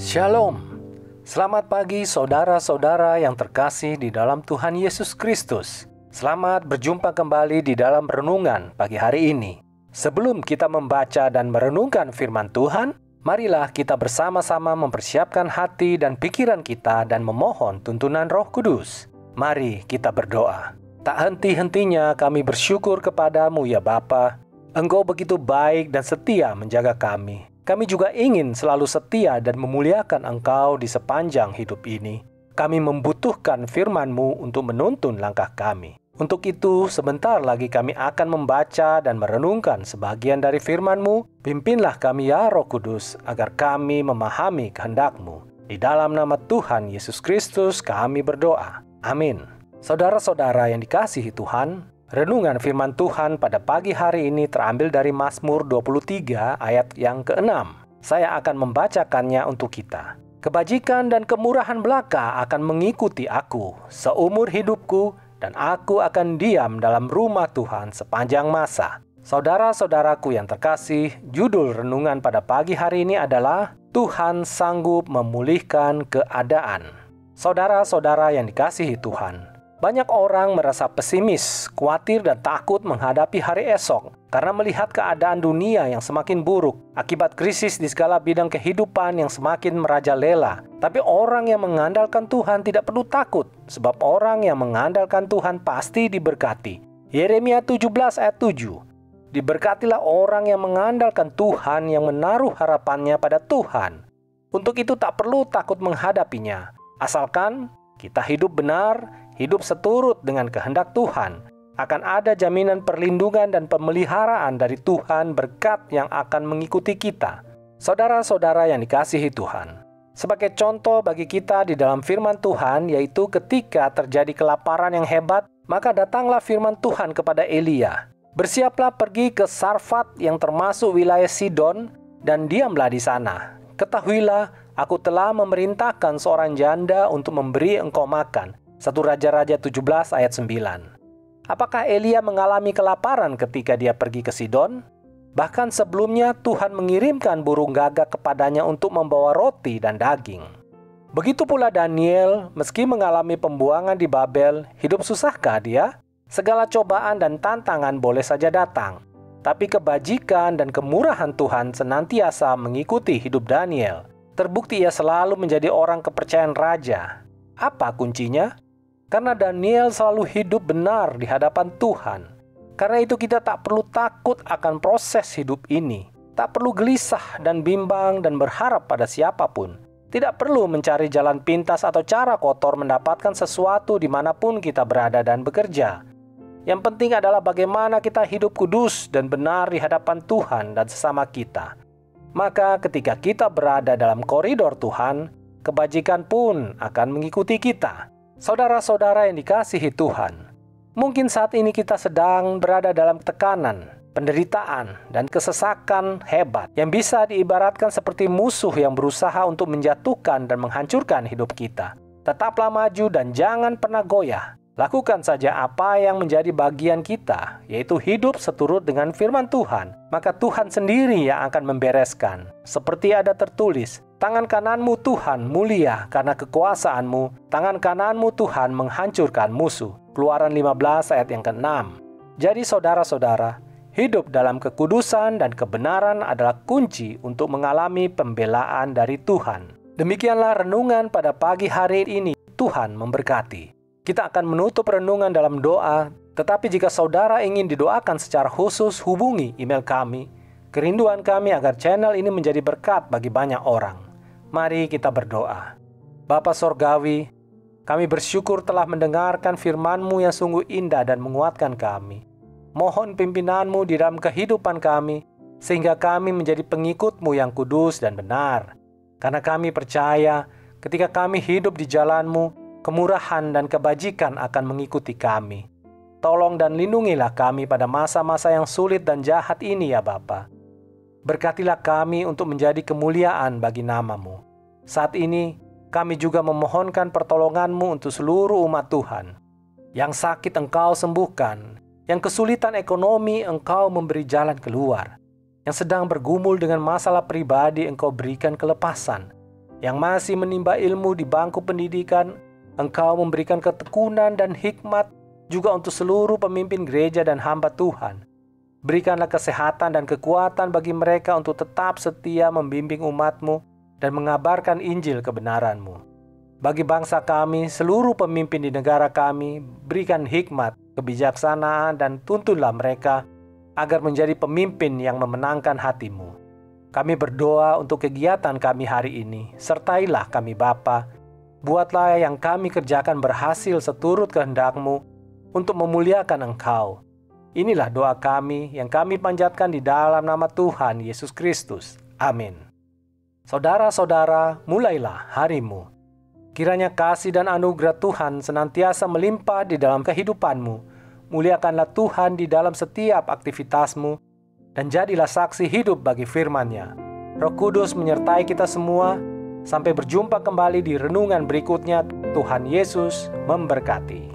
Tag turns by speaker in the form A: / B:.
A: Shalom. Selamat pagi saudara-saudara yang terkasih di dalam Tuhan Yesus Kristus. Selamat berjumpa kembali di dalam renungan pagi hari ini. Sebelum kita membaca dan merenungkan firman Tuhan, marilah kita bersama-sama mempersiapkan hati dan pikiran kita dan memohon tuntunan Roh Kudus. Mari kita berdoa. Tak henti-hentinya kami bersyukur kepadamu ya Bapa. Engkau begitu baik dan setia menjaga kami. Kami juga ingin selalu setia dan memuliakan Engkau di sepanjang hidup ini. Kami membutuhkan firman-Mu untuk menuntun langkah kami. Untuk itu, sebentar lagi kami akan membaca dan merenungkan sebagian dari firman-Mu. Pimpinlah kami ya Roh Kudus, agar kami memahami kehendak-Mu. Di dalam nama Tuhan Yesus Kristus kami berdoa. Amin. Saudara-saudara yang dikasihi Tuhan, renungan firman Tuhan pada pagi hari ini terambil dari Mazmur 23 ayat yang ke-6. Saya akan membacakannya untuk kita. Kebajikan dan kemurahan belaka akan mengikuti aku seumur hidupku, dan aku akan diam dalam rumah Tuhan sepanjang masa. Saudara-saudaraku yang terkasih, judul renungan pada pagi hari ini adalah Tuhan sanggup memulihkan keadaan. Saudara-saudara yang dikasihi Tuhan, banyak orang merasa pesimis, khawatir dan takut menghadapi hari esok karena melihat keadaan dunia yang semakin buruk akibat krisis di segala bidang kehidupan yang semakin merajalela. Tapi orang yang mengandalkan Tuhan tidak perlu takut, sebab orang yang mengandalkan Tuhan pasti diberkati. Yeremia 17 ayat 7. Diberkatilah orang yang mengandalkan Tuhan, yang menaruh harapannya pada Tuhan. Untuk itu tak perlu takut menghadapinya, asalkan kita hidup benar, hidup seturut dengan kehendak Tuhan. Akan ada jaminan perlindungan dan pemeliharaan dari Tuhan, berkat yang akan mengikuti kita. Saudara-saudara yang dikasihi Tuhan, sebagai contoh bagi kita di dalam firman Tuhan, yaitu ketika terjadi kelaparan yang hebat, maka datanglah firman Tuhan kepada Elia. Bersiaplah pergi ke Sarfat yang termasuk wilayah Sidon, dan diamlah di sana. Ketahuilah, aku telah memerintahkan seorang janda untuk memberi engkau makan. 1 Raja-Raja 17 ayat 9. Apakah Elia mengalami kelaparan ketika dia pergi ke Sidon? Bahkan sebelumnya Tuhan mengirimkan burung gagak kepadanya untuk membawa roti dan daging. Begitu pula Daniel, meski mengalami pembuangan di Babel, hidup susahkah dia? Segala cobaan dan tantangan boleh saja datang, tapi kebajikan dan kemurahan Tuhan senantiasa mengikuti hidup Daniel. Terbukti ia selalu menjadi orang kepercayaan raja. Apa kuncinya? Karena Daniel selalu hidup benar di hadapan Tuhan. Karena itu kita tak perlu takut akan proses hidup ini. Tak perlu gelisah dan bimbang dan berharap pada siapapun. Tidak perlu mencari jalan pintas atau cara kotor mendapatkan sesuatu dimanapun kita berada dan bekerja. Yang penting adalah bagaimana kita hidup kudus dan benar di hadapan Tuhan dan sesama kita. Maka ketika kita berada dalam koridor Tuhan, kebajikan pun akan mengikuti kita. Saudara-saudara yang dikasihi Tuhan, mungkin saat ini kita sedang berada dalam tekanan, penderitaan, dan kesesakan hebat yang bisa diibaratkan seperti musuh yang berusaha untuk menjatuhkan dan menghancurkan hidup kita. Tetaplah maju dan jangan pernah goyah. Lakukan saja apa yang menjadi bagian kita, yaitu hidup seturut dengan firman Tuhan. Maka Tuhan sendiri yang akan membereskan. Seperti ada tertulis, tangan kananmu Tuhan mulia karena kekuasaanmu, tangan kananmu Tuhan menghancurkan musuh. Keluaran 15 ayat yang ke-6. Jadi saudara-saudara, hidup dalam kekudusan dan kebenaran adalah kunci untuk mengalami pembelaan dari Tuhan. Demikianlah renungan pada pagi hari ini. Tuhan memberkati. Kita akan menutup renungan dalam doa, tetapi jika saudara ingin didoakan secara khusus, hubungi email kami. Kerinduan kami agar channel ini menjadi berkat bagi banyak orang. Mari kita berdoa. Bapa Sorgawi, kami bersyukur telah mendengarkan firman-Mu yang sungguh indah dan menguatkan kami. Mohon pimpinan-Mu di dalam kehidupan kami, sehingga kami menjadi pengikut-Mu yang kudus dan benar. Karena kami percaya, ketika kami hidup di jalan-Mu, kemurahan dan kebajikan akan mengikuti kami. Tolong dan lindungilah kami pada masa-masa yang sulit dan jahat ini ya Bapa. Berkatilah kami untuk menjadi kemuliaan bagi nama-Mu. Saat ini, kami juga memohonkan pertolongan-Mu untuk seluruh umat Tuhan. Yang sakit Engkau sembuhkan, yang kesulitan ekonomi Engkau memberi jalan keluar, yang sedang bergumul dengan masalah pribadi Engkau berikan kelepasan, yang masih menimba ilmu di bangku pendidikan, Engkau memberikan ketekunan dan hikmat juga untuk seluruh pemimpin gereja dan hamba Tuhan. Berikanlah kesehatan dan kekuatan bagi mereka untuk tetap setia membimbing umat-Mu dan mengabarkan Injil kebenaran-Mu. Bagi bangsa kami, seluruh pemimpin di negara kami, berikan hikmat, kebijaksanaan, dan tuntunlah mereka agar menjadi pemimpin yang memenangkan hati-Mu. Kami berdoa untuk kegiatan kami hari ini. Sertailah kami Bapa. Buatlah yang kami kerjakan berhasil seturut kehendak-Mu untuk memuliakan Engkau. Inilah doa kami yang kami panjatkan di dalam nama Tuhan Yesus Kristus. Amin. Saudara-saudara, mulailah harimu. Kiranya kasih dan anugerah Tuhan senantiasa melimpah di dalam kehidupanmu. Muliakanlah Tuhan di dalam setiap aktivitasmu, dan jadilah saksi hidup bagi firman-Nya. Roh Kudus menyertai kita semua. Sampai berjumpa kembali di renungan berikutnya. Tuhan Yesus memberkati.